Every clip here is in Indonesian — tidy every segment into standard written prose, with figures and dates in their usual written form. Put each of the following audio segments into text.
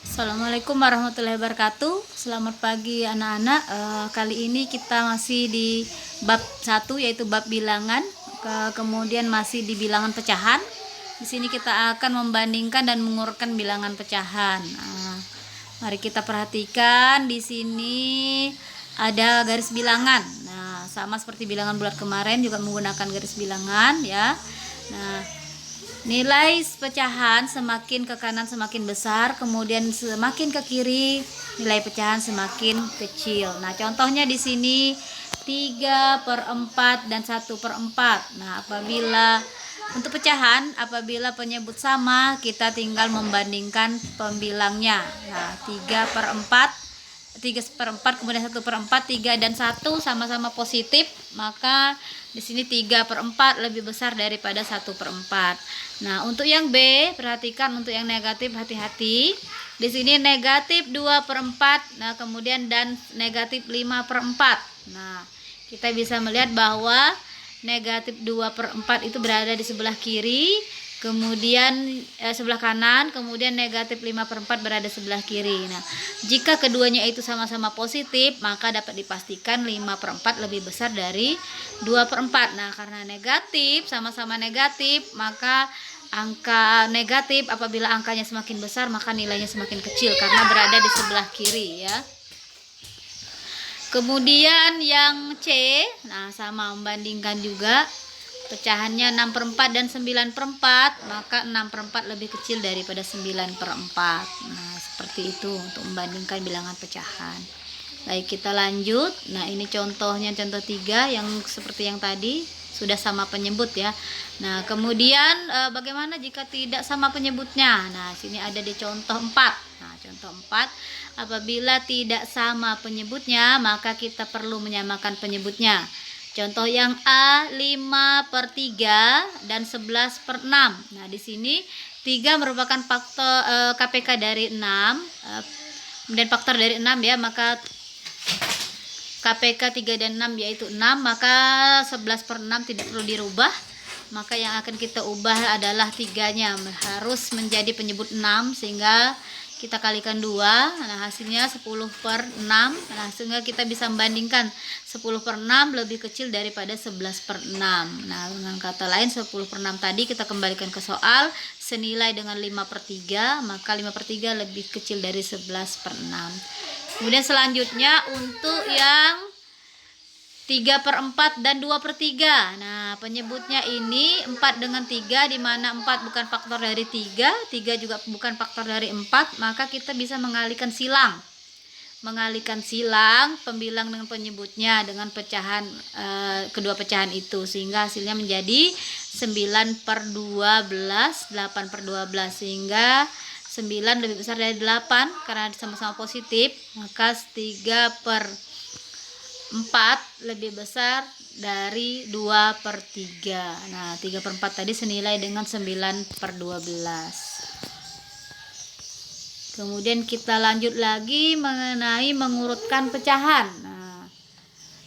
Assalamualaikum warahmatullahi wabarakatuh. Selamat pagi anak-anak. Kali ini kita masih di bab 1 yaitu bab bilangan. Kemudian masih di bilangan pecahan. Di sini kita akan membandingkan dan mengurutkan bilangan pecahan. Mari kita perhatikan di sini ada garis bilangan. Nah, sama seperti bilangan bulat kemarin juga menggunakan garis bilangan ya. Nah, nilai pecahan semakin ke kanan semakin besar, kemudian semakin ke kiri nilai pecahan semakin kecil. Nah, contohnya di sini 3/4 dan 1/4. Nah, untuk pecahan, apabila penyebut sama, kita tinggal membandingkan pembilangnya. Nah, 3/4, kemudian 1/4, 3 dan 1 sama-sama positif, maka di sini 3/4 lebih besar daripada 1/4. Nah, untuk yang B, perhatikan untuk yang negatif hati-hati. Di sini negatif 2/4, nah kemudian dan negatif 5/4. Nah, kita bisa melihat bahwa negatif 2/4 itu berada di sebelah kiri, kemudian sebelah kanan, kemudian negatif 5/4 berada sebelah kiri. Nah, jika keduanya itu sama-sama positif, maka dapat dipastikan 5/4 lebih besar dari 2/4. Nah, karena negatif, sama-sama negatif, maka angka negatif apabila angkanya semakin besar, maka nilainya semakin kecil karena berada di sebelah kiri ya. Kemudian yang C, nah sama membandingkan juga. Pecahannya 6/4 dan 9/4, maka 6/4 lebih kecil daripada 9/4. Nah, seperti itu untuk membandingkan bilangan pecahan. Baik, kita lanjut. Nah, ini contohnya, contoh 3 yang seperti yang tadi sudah sama penyebut ya. Nah, kemudian bagaimana jika tidak sama penyebutnya? Nah, sini ada di contoh 4. Nah, contoh 4, apabila tidak sama penyebutnya, maka kita perlu menyamakan penyebutnya. Contoh yang A, 5/3 dan 11/6. Nah, di sini 3 merupakan faktor KPK dari 6, kemudian faktor dari 6 ya, maka KPK 3 dan 6 yaitu 6, maka 11/6 tidak perlu dirubah. Maka yang akan kita ubah adalah 3-nya, harus menjadi penyebut 6 sehingga kita kalikan 2. Nah, hasilnya 10/6. Nah, sehingga kita bisa membandingkan 10/6 lebih kecil daripada 11/6. Nah, dengan kata lain 10/6 tadi kita kembalikan ke soal senilai dengan 5/3, maka 5/3 lebih kecil dari 11/6. Kemudian selanjutnya untuk yang 3/4 dan 2/3. Nah, penyebutnya ini 4 dengan 3, di mana 4 bukan faktor dari 3, 3 juga bukan faktor dari 4, maka kita bisa mengalihkan silang. Mengalihkan silang pembilang dengan penyebutnya dengan pecahan kedua pecahan itu, sehingga hasilnya menjadi 9/12, 8/12, sehingga 9 lebih besar dari 8 karena sama-sama positif, maka 3/4 lebih besar dari 2/3. Nah, 3/4 tadi senilai dengan 9/12. Kemudian kita lanjut lagi mengenai mengurutkan pecahan. Nah,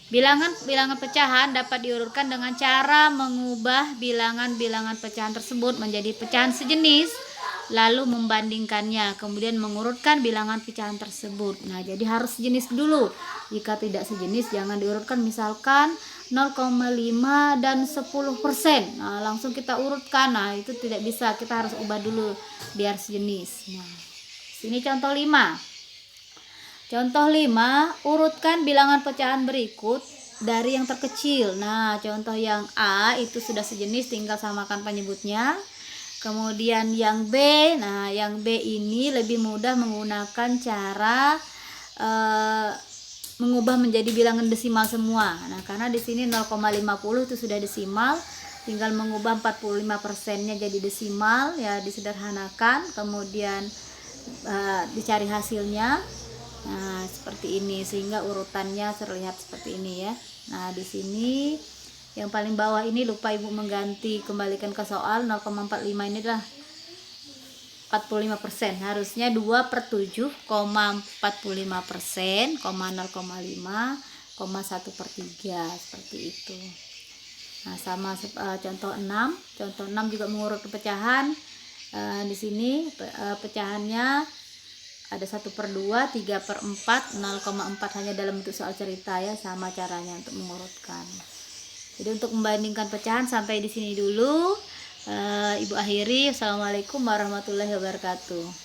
bilangan pecahan dapat diurutkan dengan cara mengubah bilangan-bilangan pecahan tersebut menjadi pecahan sejenis, lalu membandingkannya, kemudian mengurutkan bilangan pecahan tersebut. Nah, jadi harus sejenis dulu. Jika tidak sejenis, jangan diurutkan, misalkan 0,5 dan 10%. Nah, langsung kita urutkan. Nah, itu tidak bisa, kita harus ubah dulu biar sejenis. Nah, sini contoh 5. Contoh 5, urutkan bilangan pecahan berikut dari yang terkecil. Nah, contoh yang A itu sudah sejenis, tinggal samakan penyebutnya. Kemudian yang B, nah yang B ini lebih mudah menggunakan cara mengubah menjadi bilangan desimal semua. Nah, karena di sini 0,50 itu sudah desimal, tinggal mengubah 45%-nya jadi desimal ya, disederhanakan, kemudian dicari hasilnya. Nah, seperti ini sehingga urutannya terlihat seperti ini ya. Nah, di sini yang paling bawah ini lupa ibu mengganti, kembalikan ke soal. 0,45 ini adalah 45%, harusnya 2/7,45%, 0,5, 1/3 seperti itu. Nah, sama contoh 6. Contoh 6 juga mengurut pecahan. Di sini pecahannya ada 1/2, 3/4, 0,4 hanya dalam bentuk soal cerita ya, sama caranya untuk mengurutkan. Jadi untuk membandingkan pecahan sampai di sini dulu. Ibu akhiri. Assalamualaikum warahmatullahi wabarakatuh.